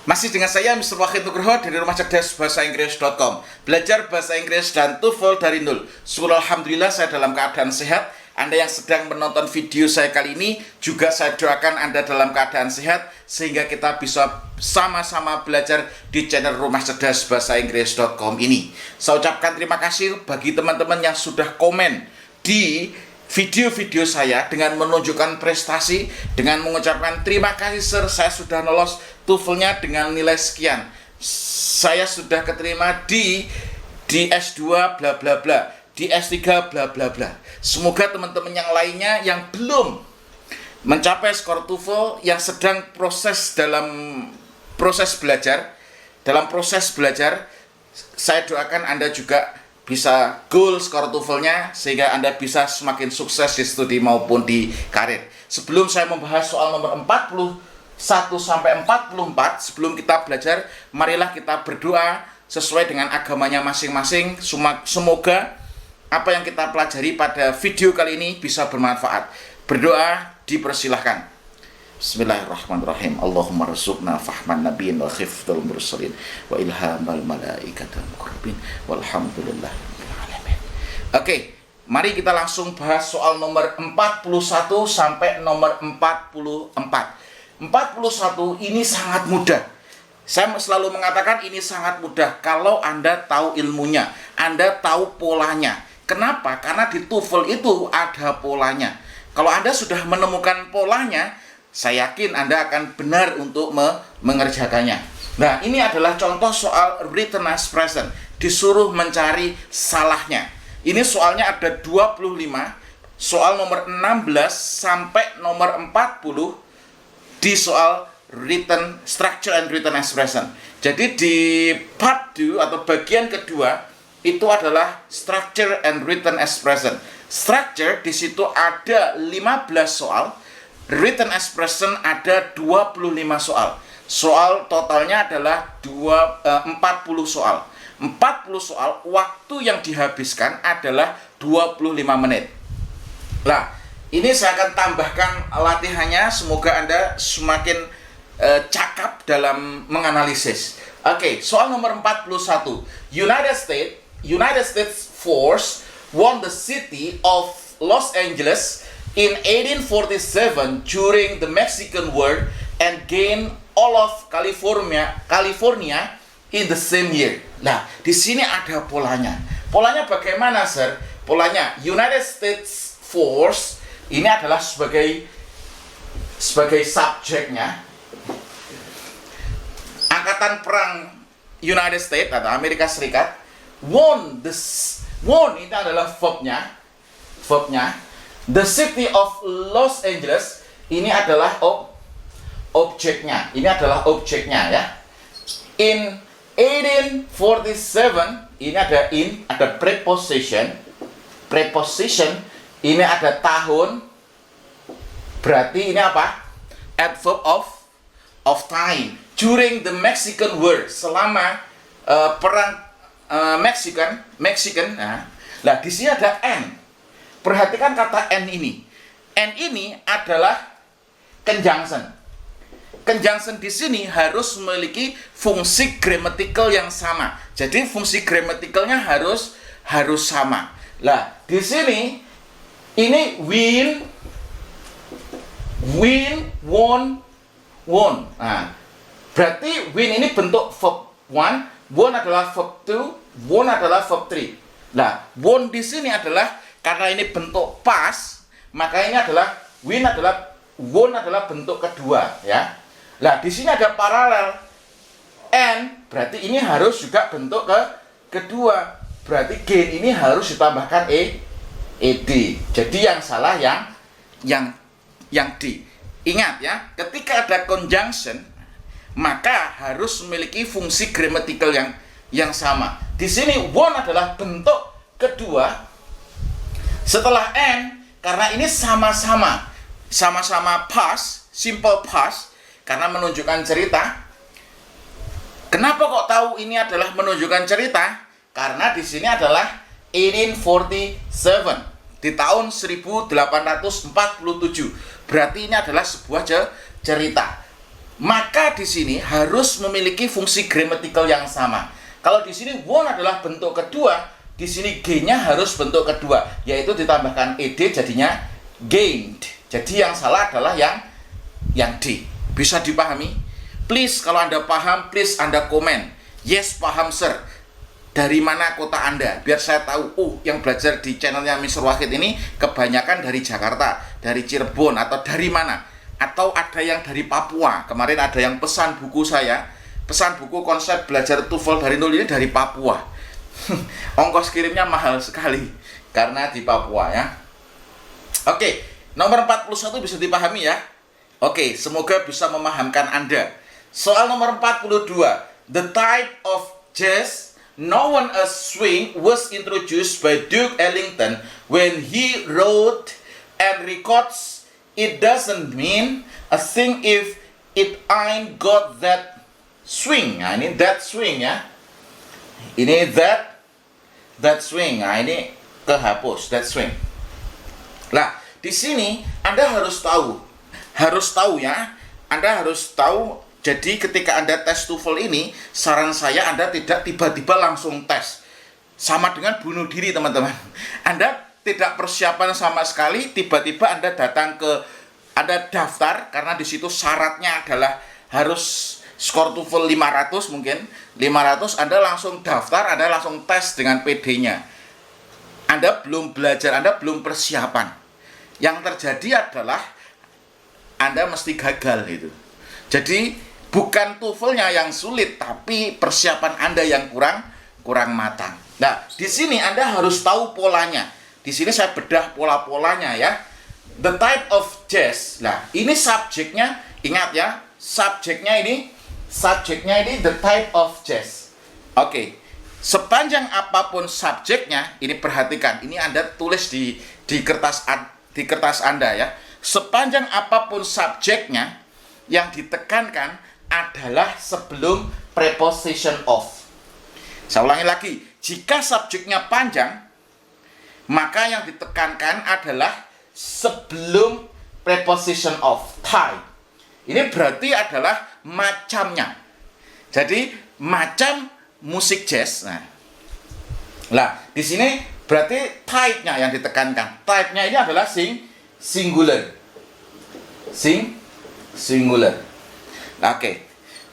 Masih dengan saya Mr. Wahid Nugroho dari Rumah Cerdas Bahasa Inggris.com. Belajar bahasa Inggris dan TOEFL dari nol. Syukur alhamdulillah saya dalam keadaan sehat. Anda yang sedang menonton video saya kali ini juga saya doakan Anda dalam keadaan sehat sehingga kita bisa sama-sama belajar di channel Rumah Cerdas Bahasa Inggris.com ini. Saya ucapkan terima kasih bagi teman-teman yang sudah komen di video-video saya dengan menunjukkan prestasi, dengan mengucapkan terima kasih sir, saya sudah lolos TOEFL-nya dengan nilai sekian, saya sudah keterima di S2 bla bla bla, di S3 bla bla bla. Semoga teman-teman yang lainnya yang belum mencapai skor TOEFL, yang sedang dalam proses belajar, saya doakan Anda juga bisa goal skor TOEFL-nya sehingga Anda bisa semakin sukses di studi maupun di karir. Sebelum saya membahas soal nomor 41 sampai 44, sebelum kita belajar, marilah kita berdoa sesuai dengan agamanya masing-masing. Semoga apa yang kita pelajari pada video kali ini bisa bermanfaat. Berdoa dipersilahkan. Bismillahirrahmanirrahim. Allahumma rzuqna fahman nabiyyin wa khifdul mursalin wa ilhamal malaikatil muqarrabin walhamdulillah. Oke, mari kita langsung bahas soal nomor 41 sampai nomor 44. 41 ini sangat mudah. Saya selalu mengatakan ini sangat mudah kalau Anda tahu ilmunya, Anda tahu polanya. Kenapa? Karena di TOEFL itu ada polanya. Kalau Anda sudah menemukan polanya, saya yakin Anda akan benar untuk mengerjakannya. Nah, ini adalah contoh soal written expression. Disuruh mencari salahnya. Ini soalnya ada 25. Soal nomor 16 sampai nomor 40 di soal written structure and written expression. Jadi di part 2 atau bagian kedua itu adalah structure and written expression. Structure di situ ada 15 soal. Written expression ada 25 soal. Soal totalnya adalah 40 soal. 40 soal, waktu yang dihabiskan adalah 25 menit. Nah, ini saya akan tambahkan latihannya. Semoga Anda semakin cakap dalam menganalisis. Oke, soal nomor 41. United States Force won the city of Los Angeles in 1847 during the Mexican War and gained all of California in the same year. Nah, di sini ada polanya. Polanya bagaimana, sir? Polanya United States Force ini adalah sebagai subjeknya. Angkatan perang United States atau Amerika Serikat won ini adalah verbnya. The city of Los Angeles ini adalah objeknya. Ini adalah objeknya ya. In 1847 ini ada preposition. Preposition ini ada tahun. Berarti ini apa? Adverb of time. During the Mexican War, selama perang Mexican. Nah, di sini ada N. Perhatikan kata N ini. N ini adalah conjunction. Conjunction di sini harus memiliki fungsi grammatical yang sama. Jadi fungsi grammaticalnya harus sama. Lah, di sini ini win, won. Nah, berarti win ini bentuk verb 1, won adalah verb 2, won adalah verb 3. Nah, won di sini adalah karena ini bentuk past, maka ini adalah won adalah bentuk kedua ya. Nah, di sini ada paralel and, berarti ini harus juga bentuk kedua. Berarti gain ini harus ditambahkan ed. Jadi yang salah yang D. Ingat ya, ketika ada conjunction maka harus memiliki fungsi grammatical yang sama. Di sini won adalah bentuk kedua setelah N, karena ini sama-sama past, simple past, karena menunjukkan cerita. Kenapa kok tahu ini adalah menunjukkan cerita? Karena di sini adalah 1847, di tahun 1847. Berarti ini adalah sebuah cerita. maka di sini harus memiliki fungsi gramatikal yang sama. Kalau di sini won adalah bentuk kedua, di sini G-nya harus bentuk kedua, yaitu ditambahkan ed jadinya gained. Jadi yang salah adalah yang D. Bisa dipahami? Please kalau Anda paham, please Anda komen. Yes, paham sir. Dari mana kota Anda? Biar saya tahu, yang belajar di channelnya Mr. Wahid ini kebanyakan dari Jakarta, dari Cirebon, atau dari mana? Atau ada yang dari Papua. Kemarin ada yang pesan buku saya, pesan buku konsep belajar TOEFL dari nol ini dari Papua. Ongkos kirimnya mahal sekali karena di Papua ya. Oke, nomor 41 bisa dipahami ya. Oke, semoga bisa memahamkan Anda. Soal nomor 42, the type of jazz known as swing was introduced by Duke Ellington when he wrote and records. It doesn't mean a thing if it ain't got that swing. Nah, ini that swing ya. Ini that swing. Nah, ini kehapus that swing. Lah, di sini Anda harus tahu ya. Anda harus tahu. Jadi ketika Anda tes TOEFL ini, saran saya Anda tidak tiba-tiba langsung tes. Sama dengan bunuh diri, teman-teman. Anda tidak persiapan sama sekali, tiba-tiba Anda datang ke, Anda daftar, karena di situ syaratnya adalah harus skor TOEFL 500 mungkin. 500, Anda langsung daftar, Anda langsung tes dengan PD-nya. Anda belum belajar, Anda belum persiapan. Yang terjadi adalah Anda mesti gagal gitu. Jadi bukan TOEFL-nya yang sulit, tapi persiapan Anda yang kurang matang. Nah, di sini Anda harus tahu polanya. Di sini saya bedah pola-polanya ya. The type of jazz. Nah, ini subjeknya, ingat ya, subjeknya ini the type of jazz. Oke. Sepanjang apapun subjeknya, ini perhatikan, ini Anda tulis di kertas Anda ya. Sepanjang apapun subjeknya, yang ditekankan adalah sebelum preposition of. Saya ulangi lagi, jika subjeknya panjang, maka yang ditekankan adalah sebelum preposition of, type. Ini berarti adalah macamnya. Jadi macam musik jazz. Nah, di sini berarti type-nya yang ditekankan. Type-nya ini adalah singular. Singular. Oke.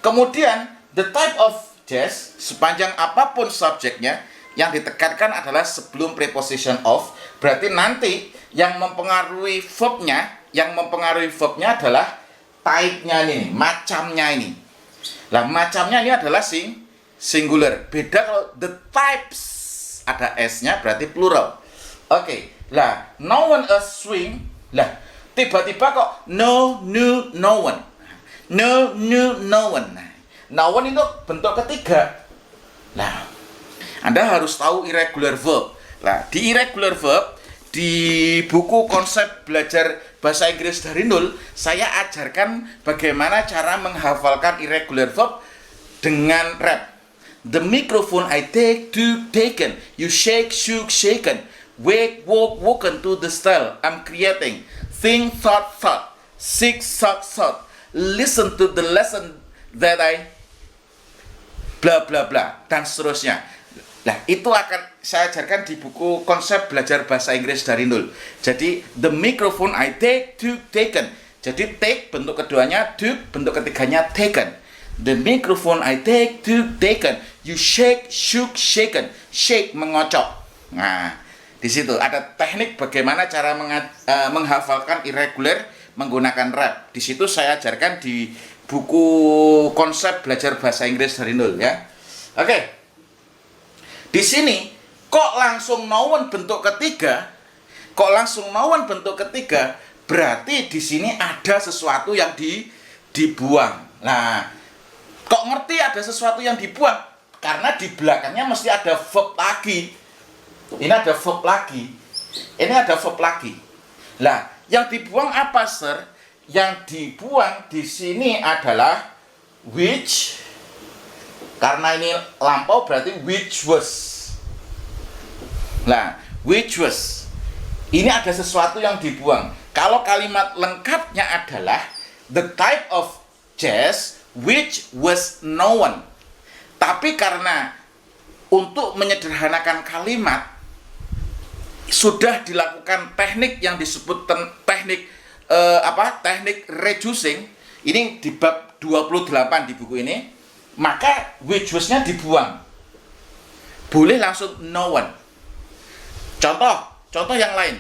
Kemudian the type of jazz, sepanjang apapun subjeknya, yang ditekankan adalah sebelum preposition of. Berarti nanti yang mempengaruhi verbnya adalah type-nya ini, macamnya ini. Lah, macamnya ini adalah singular. Beda kalau the types ada s-nya berarti plural. Oke. Lah, known as swing. Lah, tiba-tiba kok no one. No one. No one itu bentuk ketiga. Nah, Anda harus tahu irregular verb. Nah, di irregular verb, di buku konsep belajar bahasa Inggris dari nol, saya ajarkan bagaimana cara menghafalkan irregular verb dengan rap. The microphone I take to taken. You shake, shook, shaken. Wake, woke, woken to the style I'm creating. Think, thought. Sick, suck, thought. Listen to the lesson that I bla bla bla dan seterusnya. Nah, itu akan saya ajarkan di buku konsep belajar bahasa Inggris dari nol. Jadi the microphone I take to taken. Jadi take bentuk keduanya, to bentuk ketiganya taken. The microphone I take to taken. You shake, shook, shaken. Shake mengocok. Nah, di situ ada teknik bagaimana cara menghafalkan irregular menggunakan rap. Di situ saya ajarkan di buku konsep belajar bahasa Inggris dari nol ya. Oke. Di sini kok langsung noun bentuk ketiga? Berarti di sini ada sesuatu yang dibuang. Nah, kok ngerti ada sesuatu yang dibuang? Karena di belakangnya mesti ada verb lagi. Ini ada verb lagi. Lah, yang dibuang apa, sir? Yang dibuang di sini adalah which. Karena ini lampau berarti which was. Nah, which was. Ini ada sesuatu yang dibuang. Kalau kalimat lengkapnya adalah the type of just which was known. Tapi karena untuk menyederhanakan kalimat sudah dilakukan teknik yang disebut teknik teknik reducing. Ini di bab 28 di buku ini. Maka which was-nya dibuang. Boleh langsung known. Contoh yang lain.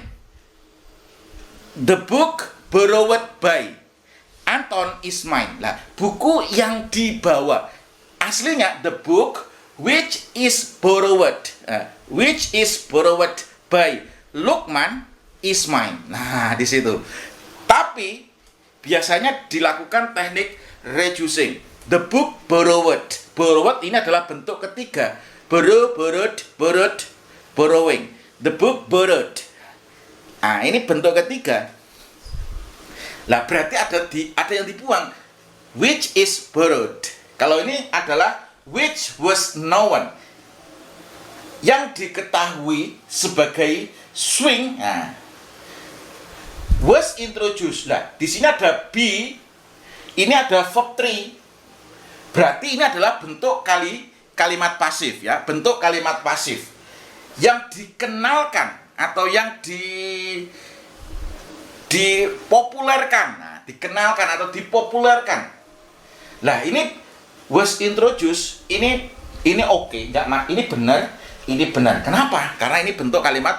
The book borrowed by Anton is mine. Lah, buku yang dibawa. Aslinya the book which is borrowed by Luqman is mine. Nah, di situ. Tapi biasanya dilakukan teknik reducing. The book borrowed. Borrowed ini adalah bentuk ketiga. Borrowed, borrowing. The book borrowed. Nah, ini bentuk ketiga. Lah, berarti ada yang dibuang. Which is borrowed. Kalau ini adalah which was known. Yang diketahui sebagai swing. Nah, was introduced. Lah, di sini ada be. Ini ada verb 3. Berarti ini adalah bentuk kalimat pasif ya, bentuk kalimat pasif yang dikenalkan atau yang dipopulerkan. Nah, dikenalkan atau dipopulerkan. Lah, ini was introduced, ini oke, ini benar. Kenapa? Karena ini bentuk kalimat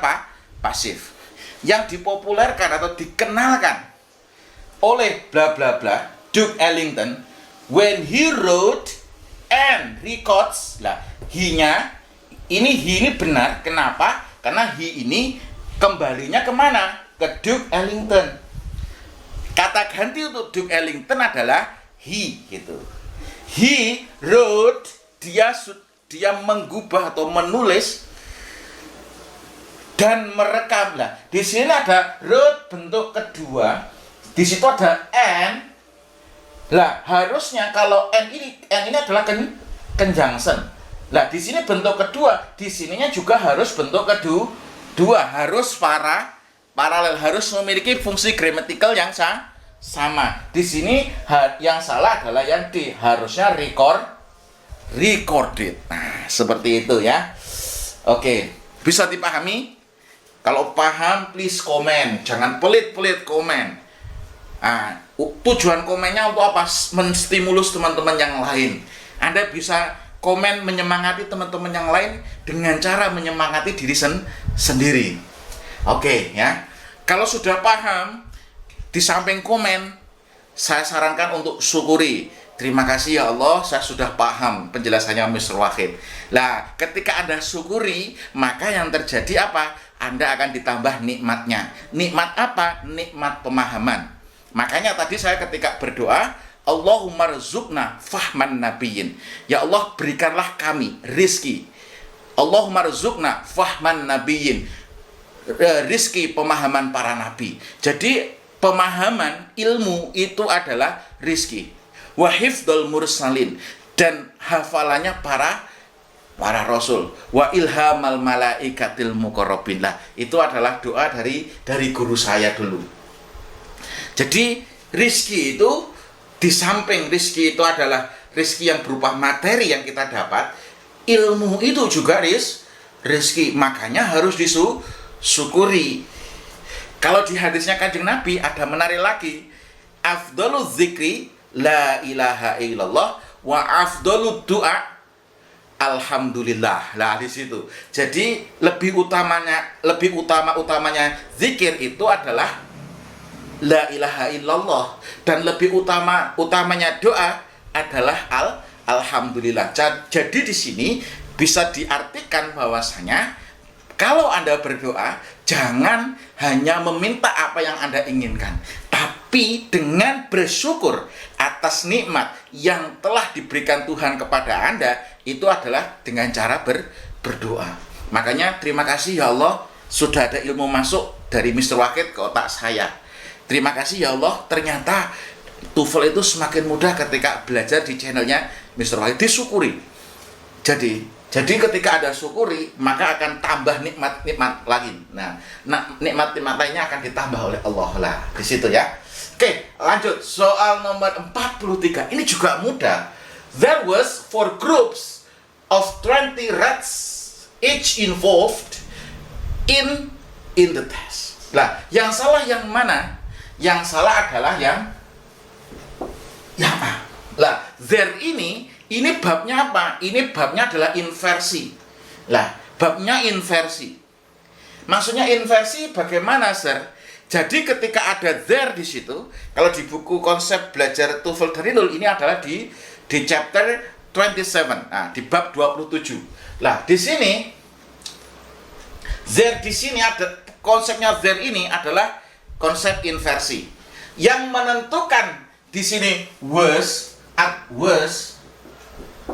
pasif yang dipopulerkan atau dikenalkan oleh bla bla bla Duke Ellington when he wrote and records. Lah, he-nya ini benar. Kenapa? Karena he ini kembalinya kemana? Ke Duke Ellington. Kata ganti untuk Duke Ellington adalah he gitu. He wrote, dia menggubah atau menulis dan merekam. Lah, di sini ada wrote bentuk kedua. Di situ ada and. Lah, harusnya kalau and ini adalah conjunction. Lah, di sini bentuk kedua, di sininya juga harus bentuk kedua, harus paralel, harus memiliki fungsi gramatikal yang sama. Di sini yang salah adalah yang D, harusnya recorded. Nah, seperti itu ya. Oke, bisa dipahami? Kalau paham, please komen. Jangan pelit-pelit komen. Nah, tujuan komennya untuk apa? Menstimulus teman-teman yang lain. Anda bisa komen menyemangati teman-teman yang lain dengan cara menyemangati diri sendiri. Oke ya. Kalau sudah paham, di samping komen, saya sarankan untuk syukuri. Terima kasih ya Allah, saya sudah paham penjelasannya Mr. Wahid. Lah, ketika Anda syukuri, maka yang terjadi apa? Anda akan ditambah nikmatnya. Nikmat apa? Nikmat pemahaman. Makanya tadi saya ketika berdoa, Allahumma rzuqna fahman nabiyyin. Ya Allah, berikanlah kami rizki. Allahumma rzuqna fahman nabiyyin. Rizki pemahaman para nabi. Jadi pemahaman ilmu itu adalah rizki. Wa hifdzul mursalin, dan hafalannya para rasul. Wa ilhamal malaikatil muqarrabin. Lah, itu adalah doa dari guru saya dulu. Jadi rizki itu, di samping rizki itu adalah rizki yang berupa materi yang kita dapat, ilmu itu juga rizki. Makanya harus disyukuri. Kalau di hadisnya Kanjeng Nabi ada menarik lagi. Afdhalu dzikri la ilaha illallah wa afdhalu du'a alhamdulillah. Lah, di situ. Jadi lebih utamanya zikir itu adalah la ilaha illallah, dan lebih utamanya doa adalah alhamdulillah. Jadi di sini bisa diartikan bahwasanya kalau Anda berdoa, jangan hanya meminta apa yang Anda inginkan, tapi dengan bersyukur atas nikmat yang telah diberikan Tuhan kepada Anda, itu adalah dengan cara berdoa. Makanya terima kasih ya Allah, sudah ada ilmu masuk dari Mr. Wahid ke otak saya. Terima kasih ya Allah, ternyata TOEFL itu semakin mudah ketika belajar di channelnya Mr. Wahid. Disyukuri. Jadi ketika ada syukuri, maka akan tambah nikmat-nikmat lagi. Nah, nikmat-nikmat lainnya akan ditambah oleh Allah lah. Di situ ya. Oke, lanjut. Soal nomor 43. Ini juga mudah. There was 4 groups of 20 rats each involved in the test. Lah, yang salah yang mana? Yang salah adalah yang A. Lah, there ini babnya apa? Ini babnya adalah inversi. Lah, babnya inversi. Maksudnya inversi bagaimana, Sir? Jadi ketika ada there di situ, kalau di buku konsep belajar TOEFL dari nol, ini adalah di chapter 27. Nah, di bab 27. Lah, di sini there di sini ada konsepnya, there ini adalah konsep inversi. Yang menentukan di sini was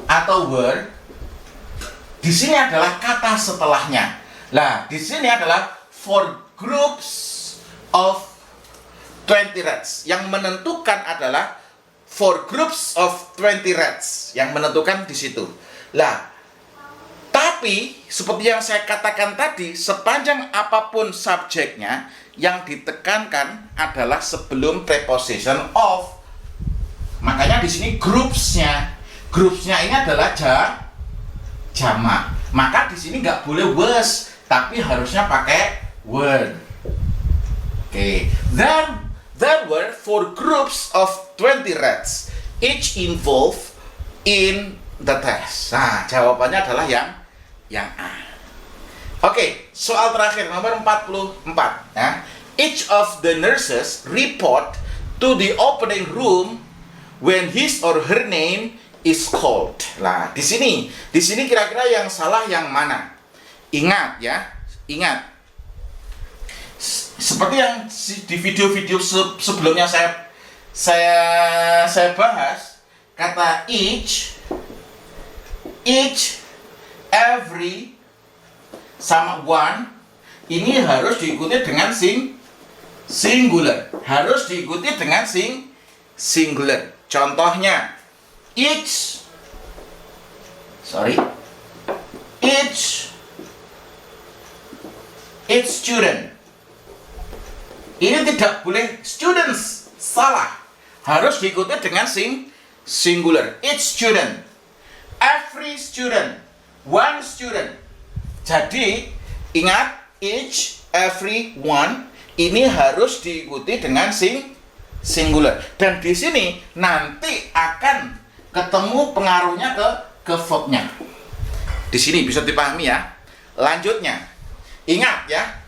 atau were, di sini adalah kata setelahnya. Lah, di sini adalah 4 groups of 20 rats. Yang menentukan adalah 4 groups of 20 rats. Yang menentukan di situ. Lah, tapi seperti yang saya katakan tadi, sepanjang apapun subjeknya, yang ditekankan adalah sebelum preposition of. Makanya di sini groupsnya ini adalah jamak. Maka di sini nggak boleh was, tapi harusnya pakai were. Oke. There were 4 groups of 20 rats, each involved in the test. Nah, jawabannya adalah yang A. Oke, soal terakhir nomor 44 ya. Each of the nurses report to the opening room when his or her name is called. Nah, di sini kira-kira yang salah yang mana? Ingat ya, ingat. Seperti yang di video-video sebelumnya saya bahas, kata each, every sama one ini harus diikuti dengan singular. Harus diikuti dengan singular. Contohnya each student. Ini tidak boleh students, salah. Harus diikuti dengan singular. Each student, every student, one student. Jadi ingat, each, every, one ini harus diikuti dengan singular. Dan di sini nanti akan ketemu pengaruhnya ke verb-nya. Di sini bisa dipahami ya. Lanjutnya, ingat ya.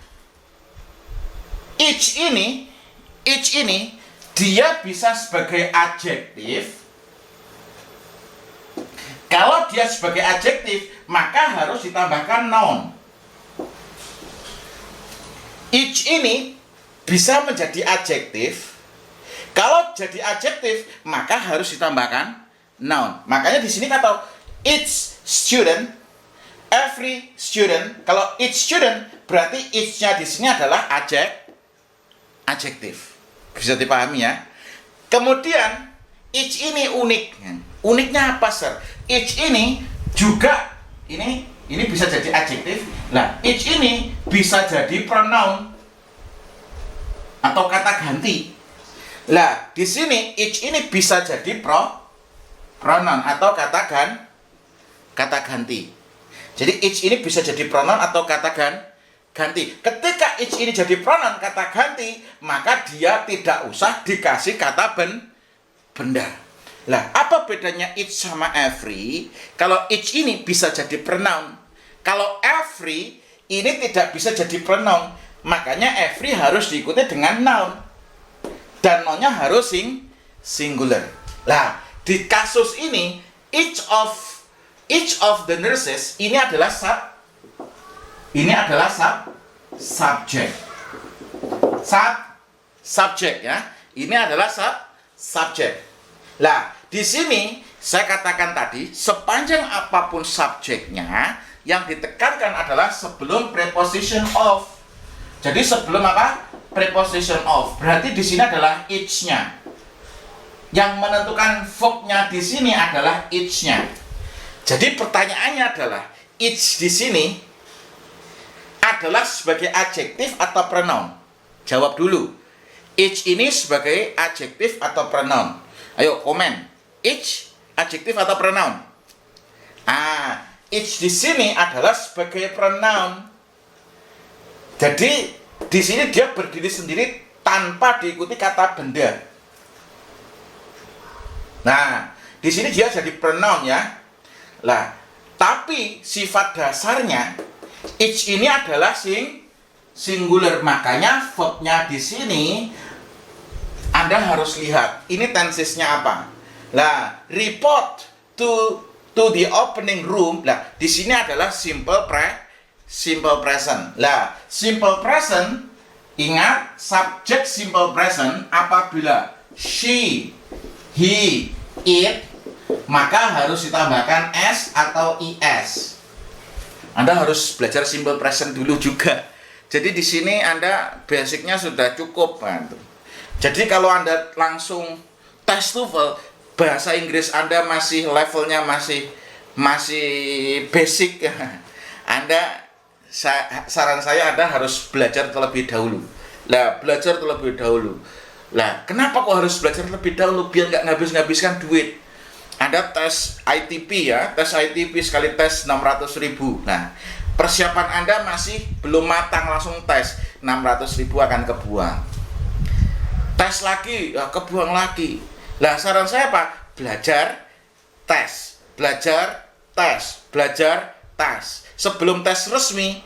Each ini dia bisa sebagai adjektif. Kalau dia sebagai adjektif, maka harus ditambahkan noun. Each ini bisa menjadi adjektif. Kalau jadi adjektif, maka harus ditambahkan noun. Makanya di sini kata each student, every student. Kalau each student, berarti each-nya di sini adalah adjektif. Bisa dipahami ya. Kemudian each ini unik. Uniknya apa, Sir? Each ini juga ini bisa jadi adjektif. Nah, each ini bisa jadi pronoun atau kata ganti. Lah, di sini each ini bisa jadi pronoun atau kata ganti. Jadi each ini bisa jadi pronoun atau kata ganti. Ketika each ini jadi pronoun kata ganti, maka dia tidak usah dikasih kata benda. Lah, apa bedanya each sama every? Kalau each ini bisa jadi pronoun, kalau every ini tidak bisa jadi pronoun, makanya every harus diikuti dengan noun. Dan nounnya harus singular. Lah, di kasus ini each of the nurses ini adalah subject. Subject ya. Ini adalah subject. Lah, di sini saya katakan tadi, sepanjang apapun subjeknya, yang ditekankan adalah sebelum preposition of. Jadi sebelum apa? Preposition of. Berarti di sini adalah each-nya. Yang menentukan verb-nya di sini adalah each-nya. Jadi pertanyaannya adalah each di sini adalah sebagai adjektif atau pronoun? Jawab dulu. Each ini sebagai adjektif atau pronoun. Ayo komen. Each adjektif atau pronoun? Each di sini adalah sebagai pronoun. Jadi di sini dia berdiri sendiri tanpa diikuti kata benda. Nah, di sini dia jadi pronoun ya. Lah, tapi sifat dasarnya each ini adalah singular. Makanya verbnya di sini Anda harus lihat. Ini tensesnya apa? Lah, report to the opening room. Lah, di sini adalah simple present. Lah, simple present, ingat subjek simple present apabila she, he, it, maka harus ditambahkan s atau is. Anda harus belajar simple present dulu juga. Jadi di sini Anda basicnya sudah cukup. Jadi kalau Anda langsung tes TOEFL, bahasa Inggris Anda masih levelnya masih basic, saran saya Anda harus belajar terlebih dahulu. Lah, kenapa kok harus belajar terlebih dahulu? Biar nggak ngabiskan duit. Anda tes ITP ya, tes ITP sekali tes 600.000. Nah, persiapan Anda masih belum matang, langsung tes 600.000 akan kebuang. Tes lagi, kebuang lagi. Lah, saran saya apa? Belajar, tes. Sebelum tes resmi,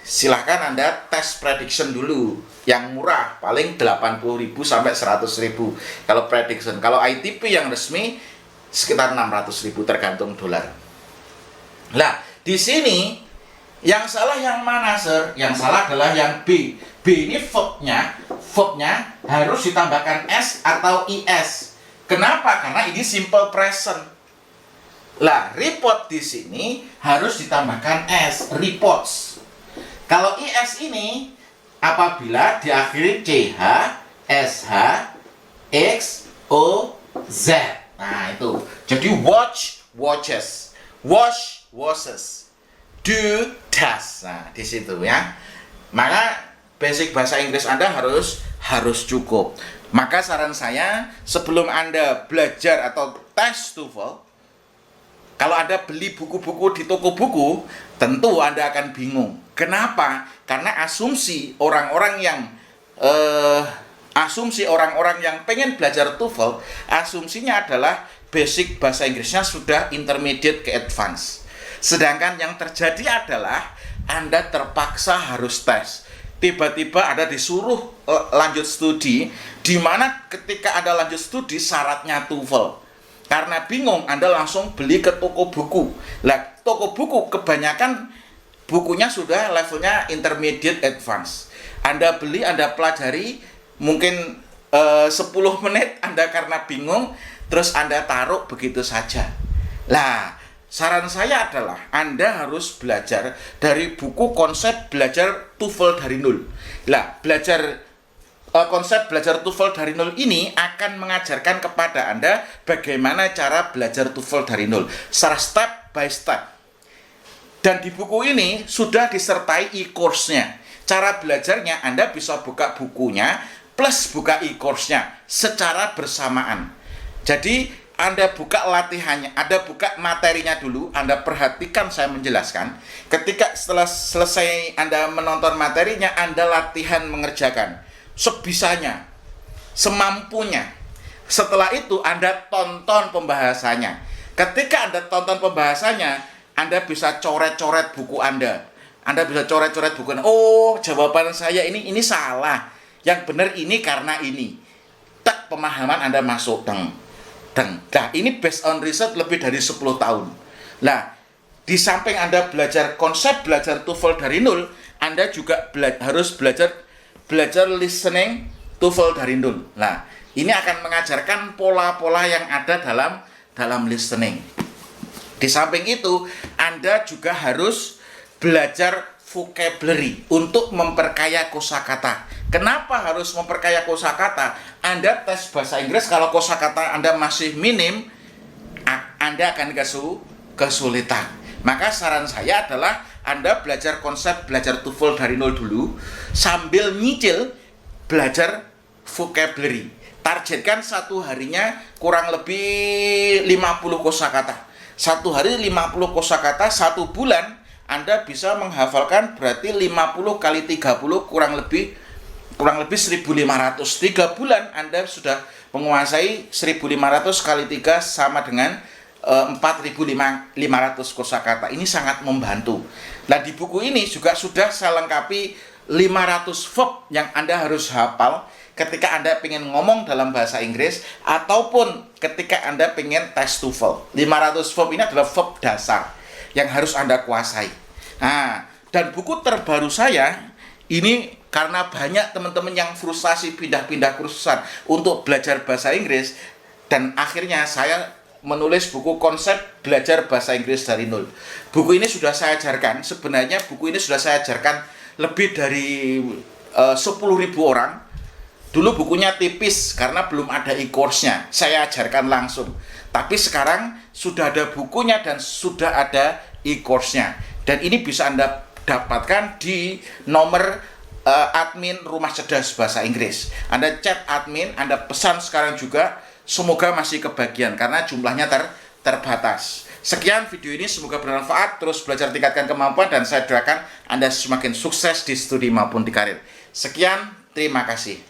silahkan Anda tes prediction dulu. Yang murah, paling 80.000 sampai 100.000. Kalau prediction, kalau ITP yang resmi sekitar 600.000 tergantung dolar. Lah, di sini yang salah yang mana, Sir? Yang salah adalah yang B. B ini verbnya harus ditambahkan s atau is. Kenapa? Karena ini simple present. Lah, report di sini harus ditambahkan s, reports. Kalau is ini apabila diakhiri ch, sh, x, o, z. Nah, itu. Jadi watch, watches. Wash, washes. Do, does. Nah, di situ ya. Maka basic bahasa Inggris Anda harus cukup. Maka saran saya, sebelum Anda belajar atau tes TOEFL, kalau Anda beli buku-buku di toko buku, tentu Anda akan bingung. Kenapa? Karena asumsi orang-orang yang pengen belajar TOEFL, asumsinya adalah basic bahasa Inggrisnya sudah intermediate ke advance. Sedangkan yang terjadi adalah Anda terpaksa harus tes. Tiba-tiba Anda disuruh lanjut studi, di mana ketika Anda lanjut studi syaratnya TOEFL. Karena bingung, Anda langsung beli ke toko buku. Lah, toko buku kebanyakan bukunya sudah levelnya intermediate advance. Anda beli, Anda pelajari, mungkin 10 menit Anda karena bingung, terus Anda taruh begitu saja. Lah, saran saya adalah Anda harus belajar dari buku konsep belajar TOEFL dari nol. Lah, konsep belajar TOEFL dari nol ini akan mengajarkan kepada Anda bagaimana cara belajar TOEFL dari nol secara step by step. Dan di buku ini sudah disertai e-course-nya. Cara belajarnya Anda bisa buka bukunya plus buka e-course-nya secara bersamaan. Jadi Anda buka latihannya, Anda buka materinya dulu, Anda perhatikan saya menjelaskan. Ketika setelah selesai Anda menonton materinya, Anda latihan mengerjakan sebisanya, semampunya. Setelah itu Anda tonton pembahasannya. Ketika Anda tonton pembahasannya, Anda bisa coret-coret buku Anda. Anda bisa coret-coret buku Anda. Oh, jawaban saya ini salah. Yang benar ini karena ini. Tak, pemahaman Anda masuk. Nah, ini based on riset lebih dari 10 tahun. Nah, di samping Anda belajar konsep belajar TOEFL dari nol, Anda juga harus belajar listening TOEFL dari nol. Nah, ini akan mengajarkan pola-pola yang ada dalam listening. Di samping itu, Anda juga harus belajar vocabulary untuk memperkaya kosakata. Kenapa harus memperkaya kosakata? Anda tes bahasa Inggris, kalau kosakata Anda masih minim, Anda akan kesulitan. Maka saran saya adalah Anda belajar konsep belajar TOEFL dari nol dulu, sambil nyicil belajar vocabulary. Targetkan satu harinya kurang lebih 50 kosakata. Satu hari 50 kosakata, satu bulan Anda bisa menghafalkan berarti 50 kali 30 kurang lebih 1.500. 3 bulan Anda sudah menguasai 1.500 kali 3 sama dengan 4.500 kosakata. Ini sangat membantu. Nah, di buku ini juga sudah saya lengkapi 500 verb yang Anda harus hafal ketika Anda pengen ngomong dalam bahasa Inggris ataupun ketika Anda pengen tes TOEFL. 500 verb ini adalah verb dasar yang harus Anda kuasai. Nah, dan buku terbaru saya ini karena banyak teman-teman yang frustasi pindah-pindah kursusan untuk belajar bahasa Inggris, dan akhirnya saya menulis buku konsep belajar bahasa Inggris dari nol. Buku ini sudah saya ajarkan, sebenarnya buku ini sudah saya ajarkan lebih dari 10.000 orang. Dulu bukunya tipis karena belum ada e-course-nya, saya ajarkan langsung. Tapi sekarang sudah ada bukunya dan sudah ada e-course-nya. Dan ini bisa Anda dapatkan di nomor admin Rumah Cerdas Bahasa Inggris. Anda chat admin, Anda pesan sekarang juga. Semoga masih kebagian karena jumlahnya terbatas. Sekian video ini, semoga bermanfaat. Terus belajar, tingkatkan kemampuan, dan saya doakan Anda semakin sukses di studi maupun di karir. Sekian, terima kasih.